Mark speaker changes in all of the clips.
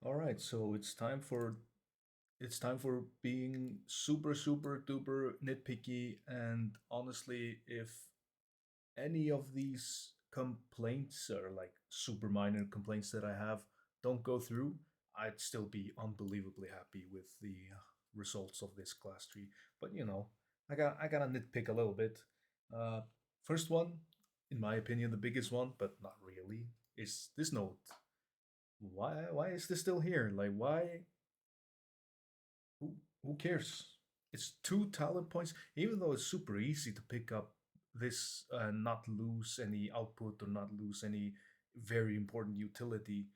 Speaker 1: All right, so it's time for being super super duper nitpicky, and honestly, if any of these complaints or like super minor complaints that I have don't go through, I'd still be unbelievably happy with the results of this class tree. But I gotta nitpick a little bit. Uh, First one, in my opinion, the biggest one, but not really, is this node. Why is this still here? Like who who cares? It's two talent points, even though it's super easy to pick up this and not lose any output or not lose any very important utility.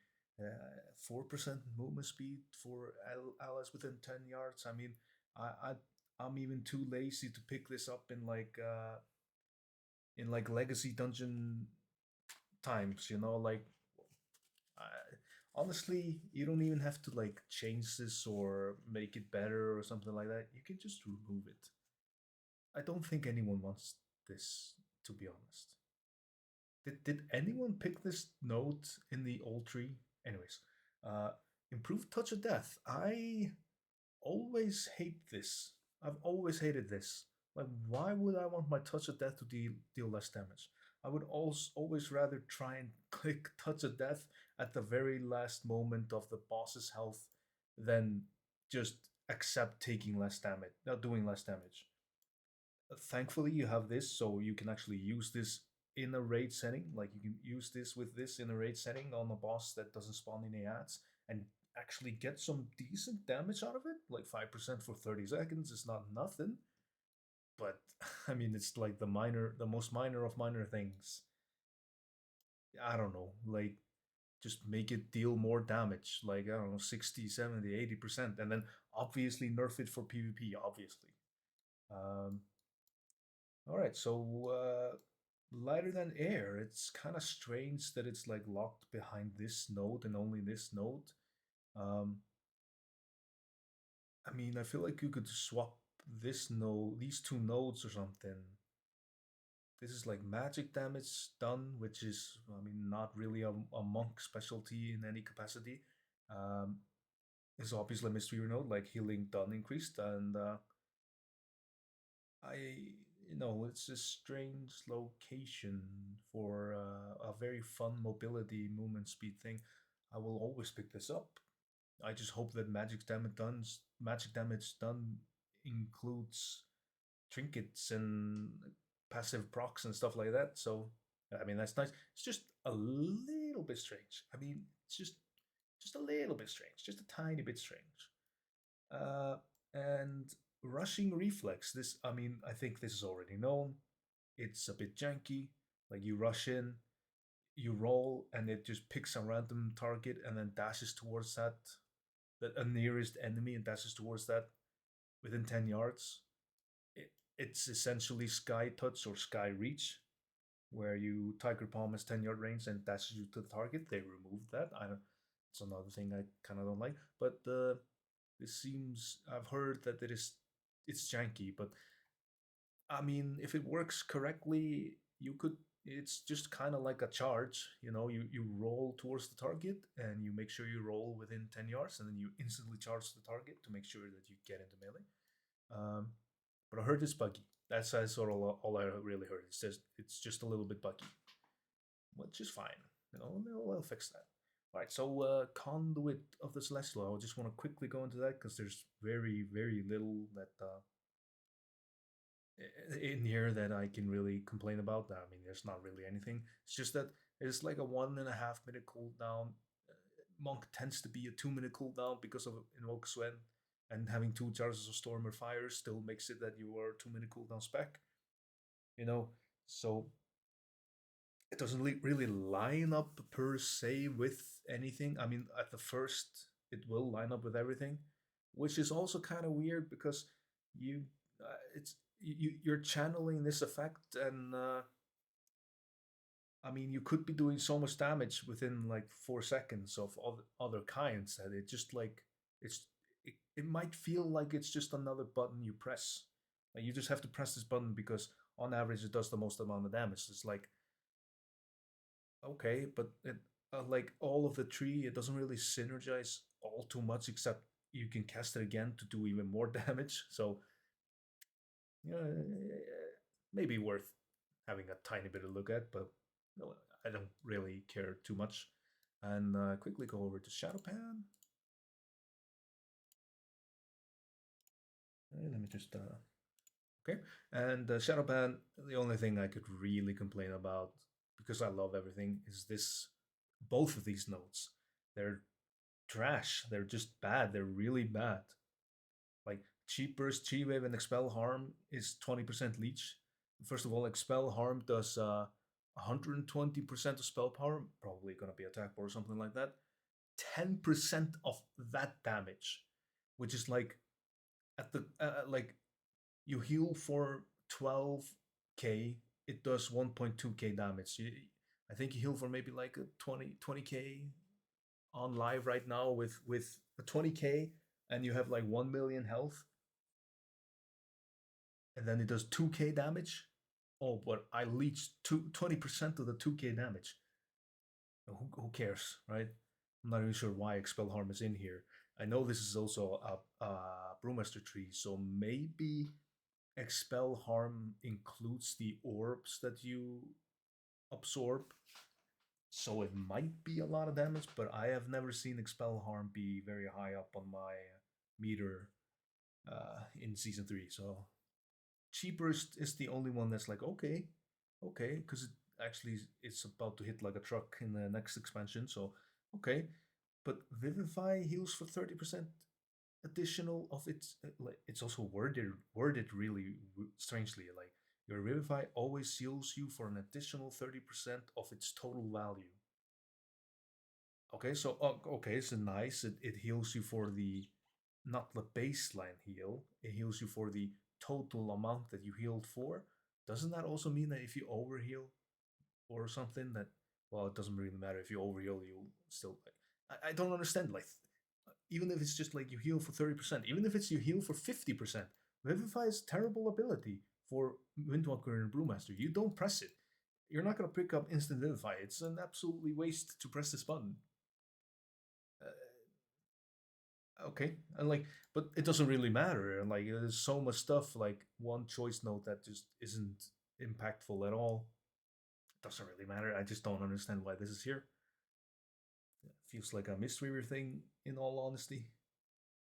Speaker 1: 4% movement speed for allies within 10 yards. I mean, I, I I'm even too lazy to pick this up in like legacy dungeon times. Honestly, you don't even have to like change this or make it better or something like that. You can just remove it. I don't think anyone wants this, to be honest. Did anyone pick this note in the old tree? Anyways, uh, improved touch of death. I always hate this. I've always hated this. Like, why would I want my touch of death to deal less damage? I would also always rather try and click touch of death at the very last moment of the boss's health than just accept taking less damage, not doing less damage. Thankfully, you have this, so you can actually use this in a raid setting. Like you can use this with this in a raid setting on a boss that doesn't spawn any ads and actually get some decent damage out of it. Like 5% for 30 seconds is not nothing, but I mean it's like the most minor of minor things. I don't know, like just make it deal more damage, like I don't know, 60, 70, 80%, and then obviously nerf it for PvP, obviously. Um, All right, so lighter than air. It's kind of strange that it's like locked behind this node and only this node. Um, I mean, I feel like you could swap this node, these two nodes or something. This is like magic damage done, which is, I mean, not really a monk specialty in any capacity. Um, it's obviously a mystery node, like healing done increased, and it's a strange location for a very fun mobility movement speed thing. I will always pick this up. I just hope that magic damage done includes trinkets and passive procs and stuff like that. So I mean that's nice. It's just a little bit strange. I mean, it's just a little bit strange, just a tiny bit strange. And rushing reflex. This, I mean, I think this is already known. It's a bit janky. Like you rush in, you roll, and it just picks a random target and then dashes towards that a nearest enemy and dashes towards that within 10 yards. It's essentially Sky Touch or Sky Reach, where you Tiger Palm has 10 yard range and dashes you to the target. They removed that. I don't. It's another thing I kind of don't like. But this seems. I've heard that it's janky, but I mean, if it works correctly, you could. It's just kind of like a charge. You roll towards the target and you make sure you roll within 10 yards, and then you instantly charge the target to make sure that you get into melee. Um, but I heard it's buggy. That's sort of all I really heard. It's just a little bit buggy, which is fine. They'll fix that. All right, so conduit of the celestial. I just want to quickly go into that because there's very very little that in here that I can really complain about. I mean, there's not really anything. It's just that it's like a 1.5 minute cooldown. Monk tends to be a 2 minute cooldown because of Invoke Sven, and having two charges of Storm or Fire still makes it that you are 2 minute cooldown spec. You know, so it doesn't really line up per se with anything. I mean, at the first, it will line up with everything, which is also kind of weird because you, you're channeling this effect, and I mean, you could be doing so much damage within like 4 seconds of other kinds that it just like it might feel like it's just another button you press. Like you just have to press this button because on average it does the most amount of damage. It's like okay, but like all of the tree, it doesn't really synergize all too much, except you can cast it again to do even more damage. So maybe worth having a tiny bit of look at, but no, I don't really care too much. And quickly go over to Shadowpan. Let me just okay. And Shadowpan, the only thing I could really complain about, because I love everything, is this. Both of these notes, they're trash. They're just bad. They're really bad. Like Cheap Burst, Chi Wave, and Expel Harm is 20% leech. First of all, Expel Harm does 120% of spell power, probably gonna be attack or something like that. 10% of that damage, which is like at the like you heal for 12k, it does 1.2k damage. I think you heal for maybe like a 20k on live right now with a 20k, and you have like 1 million health, and then it does 2k damage. Oh, but I leech 20% of the 2k damage. Who cares, right? I'm not even sure why Expel Harm is in here. I know this is also a Brewmaster tree, so maybe Expel Harm includes the orbs that you absorb. So it might be a lot of damage, but I have never seen Expel Harm be very high up on my meter in Season 3. So Cheapest is the only one that's like, okay, okay, because it actually it's about to hit like a truck in the next expansion. So, okay. But Vivify heals for 30% additional of its like it's also worded really strangely, like your Revivify always heals you for an additional 30% of its total value. Okay, so okay, so nice. It heals you for the not the baseline heal. It heals you for the total amount that you healed for. Doesn't that also mean that if you overheal or something that well, it doesn't really matter if you overheal, you still like I don't understand like even if it's just like you heal for 30%, even if it's you heal for 50%, Vivify is terrible ability for Windwalker and Brewmaster. You don't press it. You're not gonna pick up instant Vivify. It's an absolutely waste to press this button. Okay, and like, but it doesn't really matter. And like, there's so much stuff. Like one choice note that just isn't impactful at all. It doesn't really matter. I just don't understand why this is here. It feels like a mystery thing, in all honesty.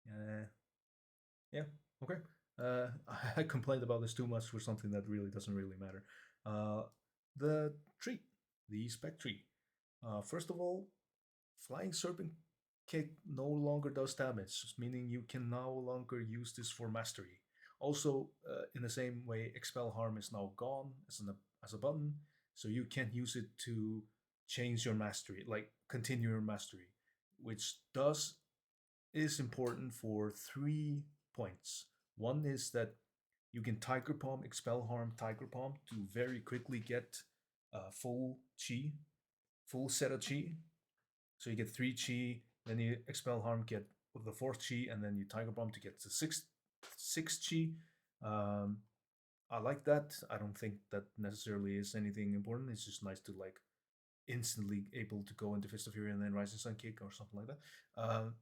Speaker 1: Uh, yeah, okay. I complained about this too much for something that really doesn't really matter. Uh, the tree, the spec tree. First of all, Flying Serpent Kick no longer does damage, meaning you can no longer use this for mastery. Also, in the same way, Expel Harm is now gone as a button, so you can't use it to change your mastery, like continue your mastery, which does is important for 3 points. One is that you can Tiger Palm, Expel Harm, Tiger Palm to very quickly get full chi, full set of chi. So you get 3 chi, then you Expel Harm, get the fourth chi, and then you Tiger Palm to get the six chi. Um, I like that. I don't think that necessarily is anything important. It's just nice to like instantly able to go into Fist of Fury and then Rising Sun Kick or something like that.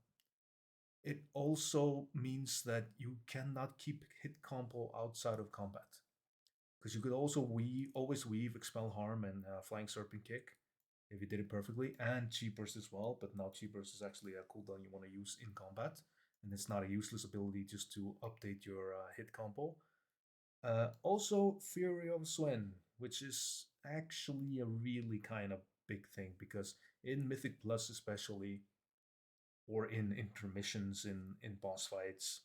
Speaker 1: It also means that you cannot keep hit combo outside of combat. Because you could also always weave Expel Harm and Flying Serpent Kick if you did it perfectly, and Chi Burst as well. But now Chi Burst is actually a cooldown you want to use in combat, and it's not a useless ability just to update your hit combo. Also, Fury of Swen, which is actually a really kind of big thing because in Mythic Plus, especially, or in intermissions in boss fights,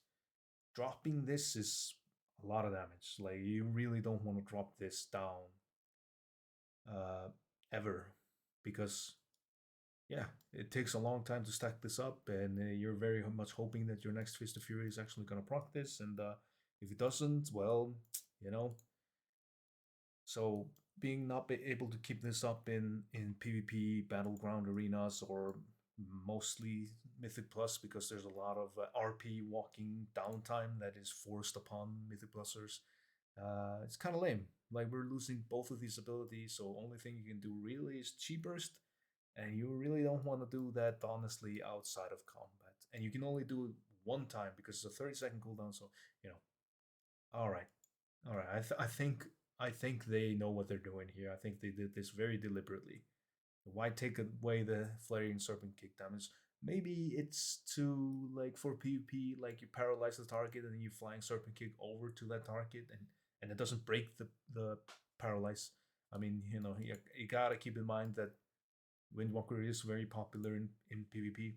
Speaker 1: dropping this is a lot of damage. Like you really don't want to drop this down uh, ever, because yeah, it takes a long time to stack this up, and you're very much hoping that your next Fist of Fury is actually gonna proc this, and if it doesn't, well, you know. So being not be able to keep this up in PvP battleground arenas or mostly Mythic Plus because there's a lot of RP walking downtime that is forced upon Mythic Plusers. It's kind of lame. Like we're losing both of these abilities, so only thing you can do really is Chi Burst, and you really don't want to do that honestly outside of combat. and you can only do it one time because it's a 30-second cooldown. So you know, all right, all right. I think they know what they're doing here. I think they did this very deliberately. Why take away the flaring serpent kick damage? Maybe it's to like for PvP, like you paralyze the target and then you flying serpent kick over to that target, and it doesn't break the paralyze. I mean, you gotta keep in mind that Windwalker is very popular in PvP.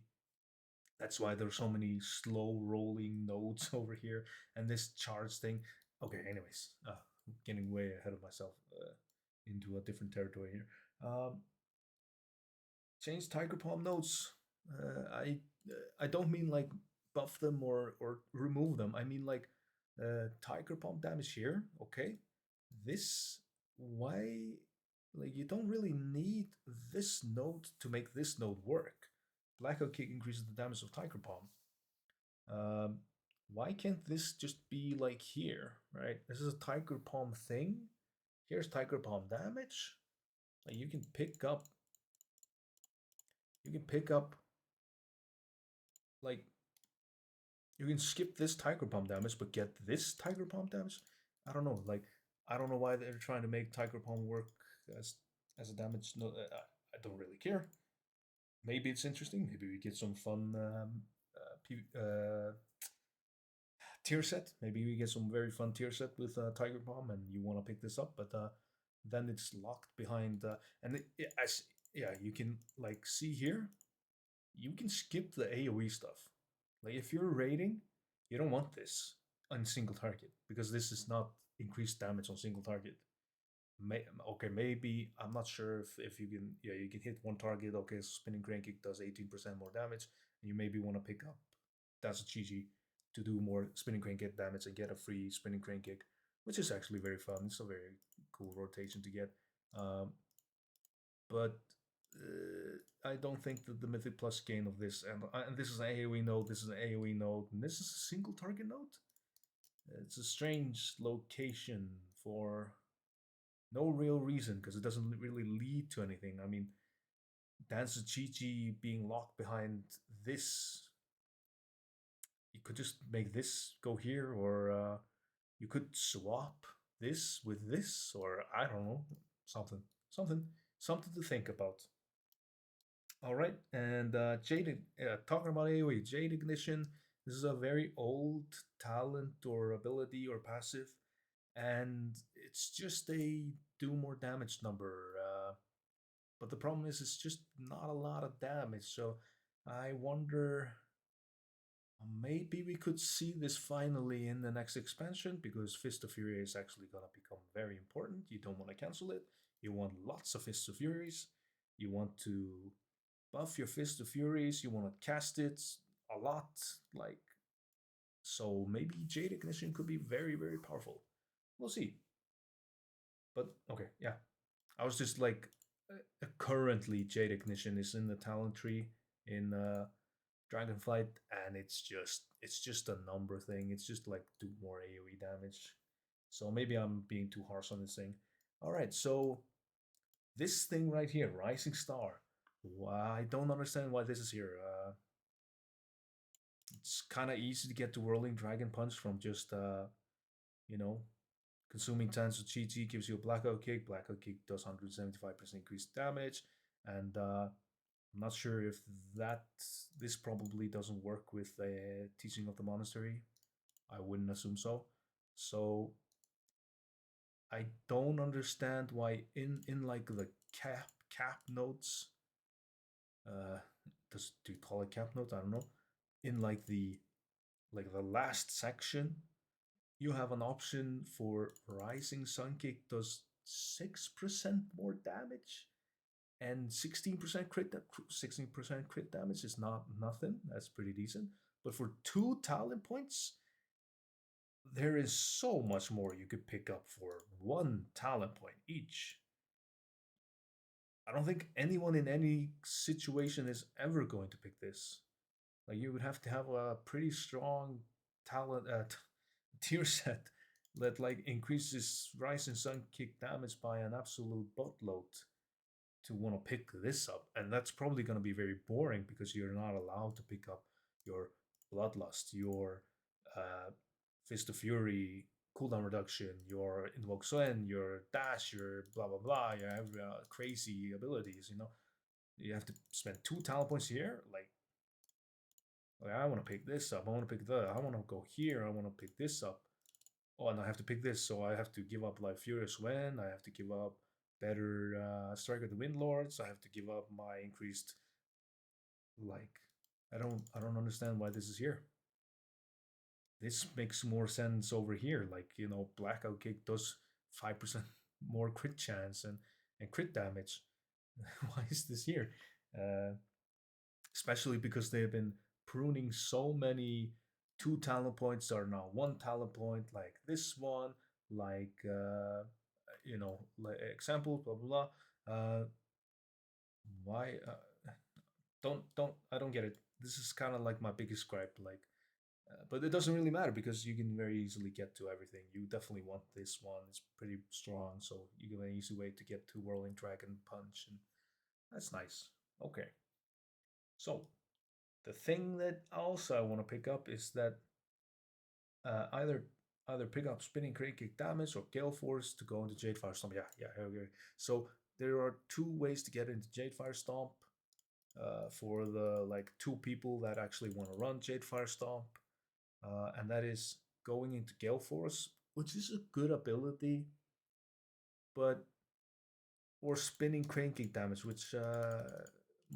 Speaker 1: That's why there's so many slow rolling nodes over here, and this charge thing. Okay, anyways, getting way ahead of myself into a different territory here. Change Tiger Palm nodes. I don't mean like buff them or remove them. I mean like Tiger Palm damage here. Okay, this why like you don't really need this node to make this node work. Blackout Kick increases the damage of Tiger Palm. Um, why can't this just be like here, right? This is a Tiger Palm thing. Here's Tiger Palm damage. Like you can pick up like you can skip this Tiger Palm damage but get this Tiger Palm damage. I don't know. Like I don't know why they're trying to make Tiger Palm work as as a damage. No, I don't really care. Maybe it's interesting. Maybe we get some fun tier set. Maybe we get some very fun tier set with Tiger Bomb, and you want to pick this up, but then it's locked behind. And as yeah, you can like see here, you can skip the AOE stuff. Like if you're raiding, you don't want this on single target because this is not increased damage on single target. Okay, maybe I'm not sure if you can. Yeah, you can hit one target. Okay, so spinning crane kick does 18% more damage, and you maybe want to pick up that's a GG to do more spinning crane kick damage and get a free spinning crane kick, which is actually very fun. It's a very cool rotation to get. Um, but I don't think that the Mythic Plus gain of this, and this is an AoE node, this is an AoE node, and this is a single target node. It's a strange location for no real reason because it doesn't really lead to anything. I mean, Dance Chi being locked behind this, you could just make this go here, or you could swap this with this, or I don't know, something, something, something to think about. All right, and talking about AoE, Jade Ignition. This is a very old talent or ability or passive, and it's just a do more damage number. But the problem is, it's just not a lot of damage. So I wonder maybe we could see this finally in the next expansion because Fist of Fury is actually going to become very important. You don't want to cancel it. You want lots of Fist of Furies. You want to buff your Fist of Furies. You want to cast it a lot. Like, so maybe Jade Ignition could be very, very powerful. We'll see. But okay, yeah. I was just like, currently Jade Ignition is in the talent tree in Dragonflight, and it's just a number thing. It's just like do more AoE damage. So maybe I'm being too harsh on this thing. All right, so this thing right here, Rising Star. I don't understand why this is here. It's kind of easy to get to Whirling Dragon Punch from just you know consuming tons of chi gives you a Blackout Kick. Blackout Kick does 175% increased damage, and I'm not sure if that this probably doesn't work with the teaching of the monastery. I wouldn't assume so. So I don't understand why in like the cap notes, uh, do you call it cap notes? I don't know. In like the last section, you have an option for Rising Sun Kick does 6% more damage and 16% crit damage is not nothing. That's pretty decent. But for 2 talent points, there is so much more you could pick up for 1 talent point each. I don't think anyone in any situation is ever going to pick this. Like you would have to have a pretty strong talent tier set that like increases Rise and Sun kick damage by an absolute buttload to want to pick this up, and that's probably going to be very boring because you're not allowed to pick up your Bloodlust, your uh, Fist of Fury, cooldown reduction, your Invoke Swen, your dash, your blah blah blah, you have crazy abilities. You have to spend 2 talent points here. Like I want to pick this up. I want to pick that. I want to go here. I want to pick this up. Oh, and I have to pick this, so I have to give up like Furious Wind. I have to give up better Strike of the Wind Lords. I have to give up my increased like. I don't understand why this is here. This makes more sense over here. Like Blackout Kick does 5% more crit chance and crit damage. Why is this here? Uh, Especially because they have been pruning so many 2 talent points are now 1 talent point, like this one, like like example, blah blah blah. Why? Don't I don't get it. This is kind of like my biggest gripe. Like, but it doesn't really matter because you can very easily get to everything. You definitely want this one. It's pretty strong, so you get an easy way to get to Whirling Dragon Punch, and that's nice. Okay, so the thing that also I want to pick up is that either pick up Spinning Crane Kick damage or Gale Force to go into Jade Firestomp. Yeah, okay. So there are 2 ways to get into Jade Firestomp. For the like 2 people that actually want to run Jade Firestomp, and that is going into Gale Force, which is a good ability, but or Spinning Crane Kick damage, which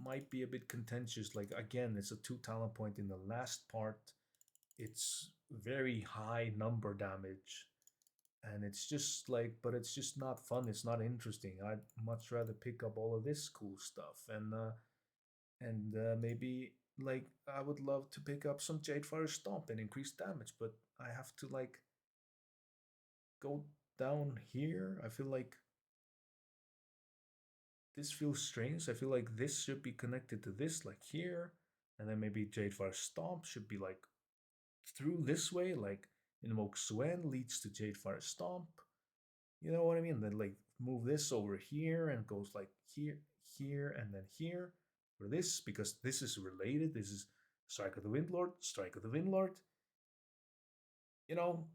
Speaker 1: might be a bit contentious. Like again, it's a 2 talent point in the last part. It's very high number damage, and it's just like, but it's just not fun. It's not interesting. I'd much rather pick up all of this cool stuff, and maybe like I would love to pick up some Jadefire Stomp and increase damage, but I have to like go down here. I feel like this feels strange. I feel like this should be connected to this, like here, and then maybe Jadefire Stomp should be like through this way, like Invoke Swen leads to Jadefire Stomp. You know what I mean? Then like move this over here and goes like here, here, and then here for this because this is related. This is Strike of the Windlord, Strike of the Windlord. You know,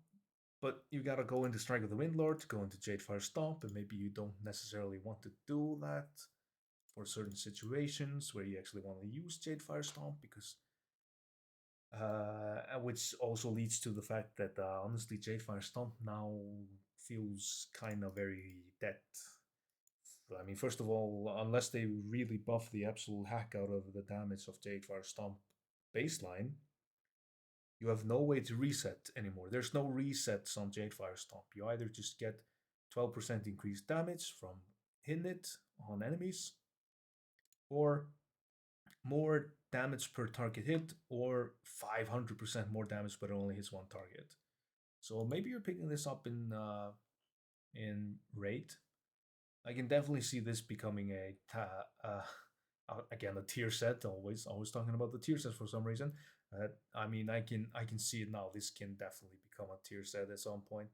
Speaker 1: but you gotta go into Strike of the Windlord to go into Jadefire Stomp, and maybe you don't necessarily want to do that for certain situations where you actually want to use Jadefire Stomp because which also leads to the fact that honestly Jadefire Stomp now feels kind of very dead. I mean, first of all, unless they really buff the absolute heck out of the damage of Jadefire Stomp baseline, you have no way to reset anymore. There's no resets on Jadefire Stomp. You either just get 12% increased damage from hitting it on enemies, or more damage per target hit, or 500% more damage but it only hits one target. So maybe you're picking this up in raid. I can definitely see this becoming again a tier set. Always talking about the tier sets for some reason. I mean, I can see it now. This can definitely become a tier set at some point.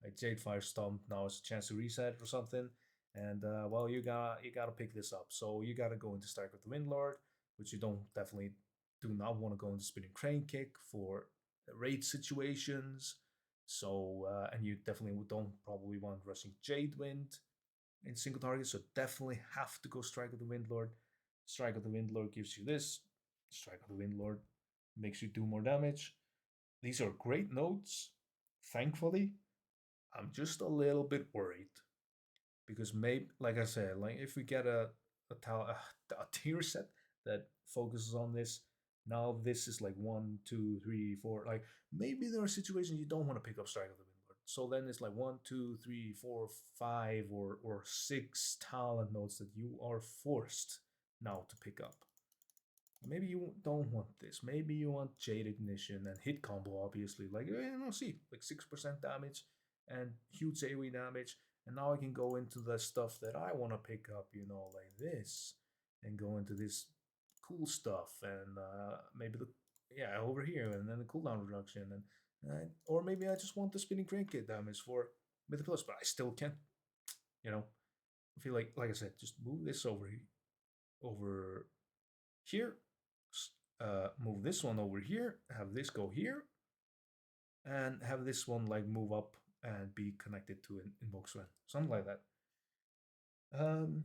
Speaker 1: Like Jadefire Stomp now is a chance to reset or something, and well, you gotta pick this up. So you gotta go into Strike with the Windlord, which you don't definitely do not want to go into Spinning Crane Kick for raid situations. So and you definitely don't probably want rushing Jade Wind in single target, so definitely have to go Strike of the Windlord. Strike of the Windlord gives you this. Strike of the Windlord makes you do more damage. These are great notes. Thankfully, I'm just a little bit worried because maybe, like I said, like if we get a tier set that focuses on this, now this is like 1, 2, 3, 4. Like maybe there are situations you don't want to pick up Strike of the Windlord. So then it's like 1, 2, 3, 4, 5, or 6 talent notes that you are forced now to pick up. Maybe you don't want this. Maybe you want Jade Ignition and Hit Combo, obviously. Like, see, like 6% damage and huge AoE damage. And now I can go into the stuff that I want to pick up, like this. And go into this cool stuff. And maybe over here. And then the cooldown reduction. Or maybe I just want the Spinning Crane Kit damage for Mythic Plus. But I still can't, I feel like I said, just move this over here. move this one over here, have this go here, and have this one like move up and be connected to an invoke Sven, something like that. Um,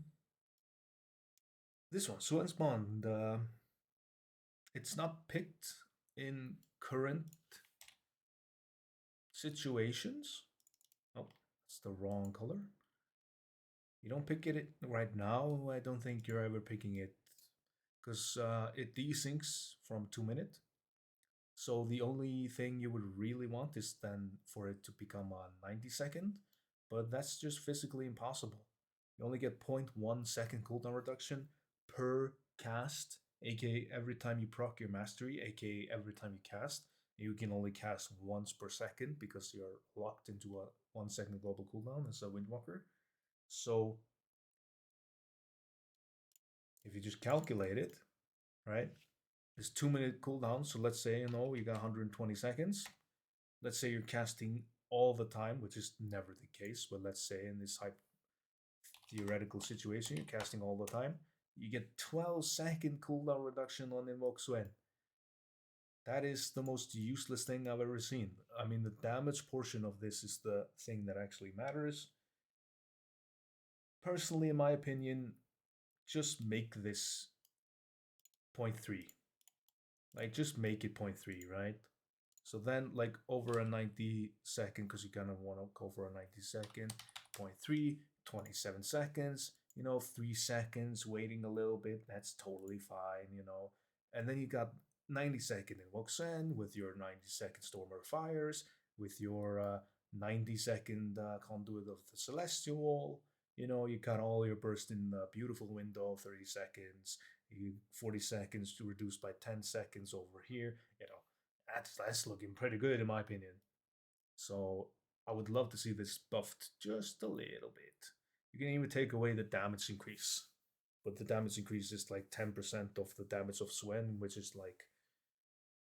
Speaker 1: this one, Sven's Bond, it's not picked in current situations. Oh, it's the wrong color. You don't pick it right now. I don't think you're ever picking it because it desyncs from 2 minutes. So the only thing you would really want is then for it to become a 90 second, but that's just physically impossible. You only get 0.1 second cooldown reduction per cast, aka every time you proc your mastery, aka every time you cast. You can only cast once per second because you're locked into a 1 second global cooldown as a Windwalker. So if you just calculate it, right, it's 2 minute cooldown. So let's say you got 120 seconds. Let's say you're casting all the time, which is never the case, but let's say in this theoretical situation, you're casting all the time, you get 12-second cooldown reduction on Invoke Swen. That is the most useless thing I've ever seen. I mean, the damage portion of this is the thing that actually matters. Personally, in my opinion, just make this point 0.3. Like, just make it point 0.3, right? So then, like, over a 90 second, because you kind of want to go for a 90 second, point 0.3, 27 seconds, 3 seconds, waiting a little bit, that's totally fine. And then you got 90-second in Woxen with your 90-second Stormer Fires, with your 90-second Conduit of the Celestial. You got all your burst in a beautiful window, 30 seconds, 40 seconds to reduce by 10 seconds over here. That's looking pretty good in my opinion. So I would love to see this buffed just a little bit. You can even take away the damage increase, but the damage increase is like 10% of the damage of Swen, which is like,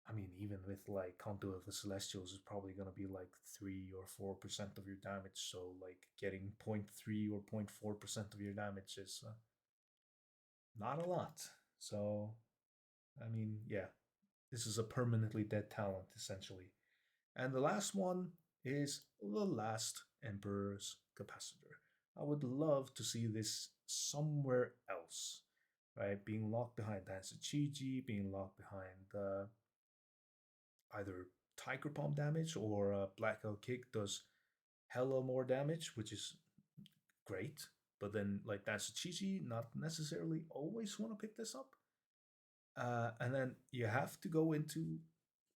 Speaker 1: I mean, even with like Conduit of the Celestials, is probably gonna be like 3 or 4% of your damage. So like getting 0.3 or 0.4% of your damage is not a lot. So I mean, yeah, this is a permanently dead talent essentially. And the last one is the last Emperor's Capacitor. I would love to see this somewhere else, right? Being locked behind Dancer Chi-Ji, being locked behind either Tiger Palm damage or Blackout Kick does hella more damage, which is great. But then, like Dancer Chi-Ji, not necessarily always want to pick this up. And then you have to go into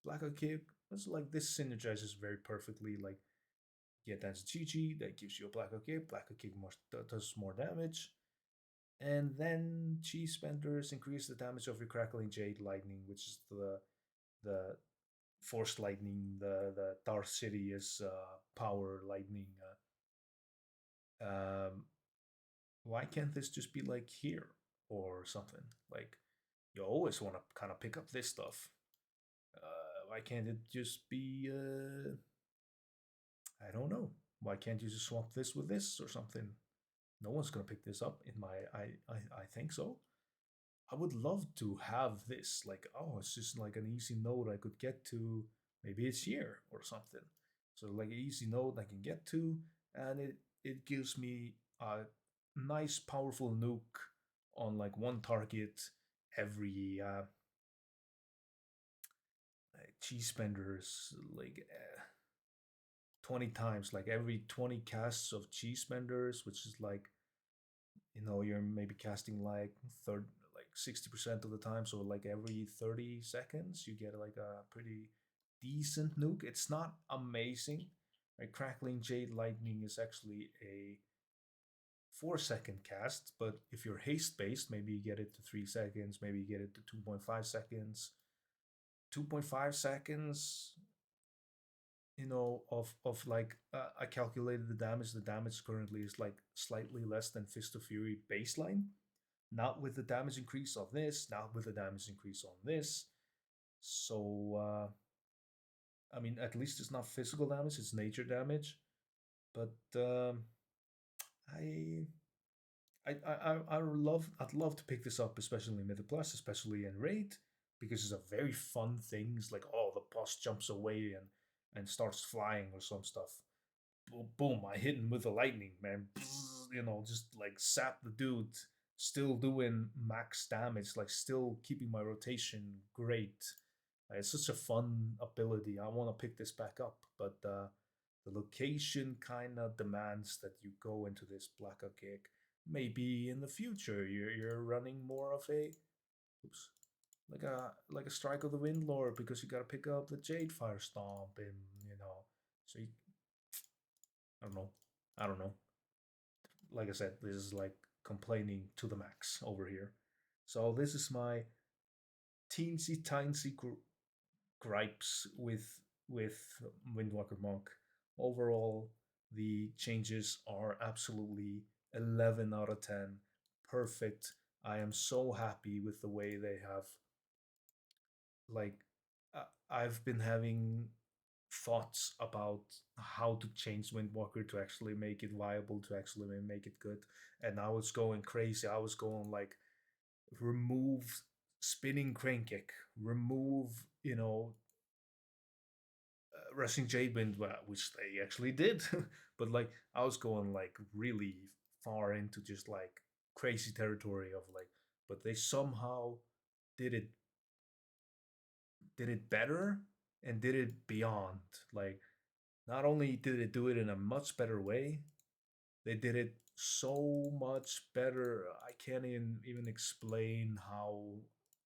Speaker 1: Blackout Kick. It's like this synergizes very perfectly. Like get Dance Chi that gives you a Blackout Kick. Blackout Kick does more damage. And then Chi Spenders increase the damage of your Crackling Jade Lightning, which is the Force Lightning, the Darth Sidious power lightning. Why can't this just be like here or something? Like you always want to kind of pick up this stuff. Why can't it just be? I don't know. Why can't you just swap this with this or something? No one's gonna pick this up. In my, I think so. I would love to have this. Like, oh, it's just like an easy node I could get to. Maybe it's here or something. So like an easy node I can get to, and it gives me a nice powerful nuke on like one target every cheese spenders like 20 times, like every 20 casts of cheese spenders, which is like, you're maybe casting like 60% of the time. So like every 30 seconds, you get like a pretty decent nuke. It's not amazing. Right? Crackling Jade Lightning is actually a 4 second cast, but if you're haste based, maybe you get it to 3 seconds, maybe you get it to 2.5 seconds. 2.5 seconds of like I calculated the damage. The damage currently is like slightly less than Fist of Fury baseline. Not with the damage increase of this, not with the damage increase on this. So I mean, at least it's not physical damage; it's nature damage. But I, I'd love to pick this up, especially in Mythic Plus, especially in Raid. because it's a very fun thing. It's like, oh, the boss jumps away and starts flying or some stuff. Boom, I hit him with the lightning, man. You know, just like sap the dude, still doing max damage, like still keeping my rotation great. It's such a fun ability. I want to pick this back up, but the location kind of demands that you go into this Blackout gig. Maybe in the future you're running more of a oops, like a Strike of the Windlord because you got to pick up the Jade Fire Stomp and so you, I don't know. I don't know. Like I said, this is like complaining to the max over here. So this is my teensy tiny gripes with Windwalker Monk. Overall, the changes are absolutely 11 out of 10. Perfect. I am so happy with the way they have like I've been having thoughts about how to change Windwalker to actually make it viable, to actually make it good. And I was going crazy. I was going like remove spinning crane kick, remove, rushing Jadewind, which they actually did. But like I was going like really far into just like crazy territory of like, but they somehow did it did it better and did it beyond. Like not only did it do it in a much better way, they did it so much better. I can't even explain how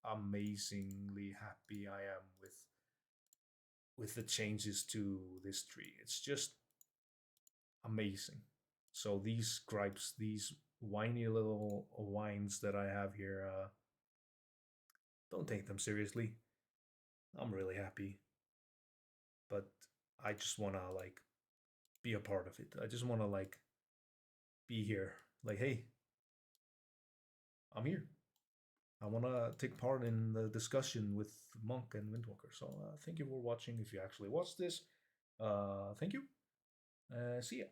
Speaker 1: amazingly happy I am with the changes to this tree. It's just amazing. So these gripes, these whiny little whines that I have here, don't take them seriously. I'm really happy, but I just want to like be a part of it. I just want to like be here. Like, hey, I'm here. I want to take part in the discussion with Monk and Windwalker. So thank you for watching. If you actually watched this, thank you. See ya.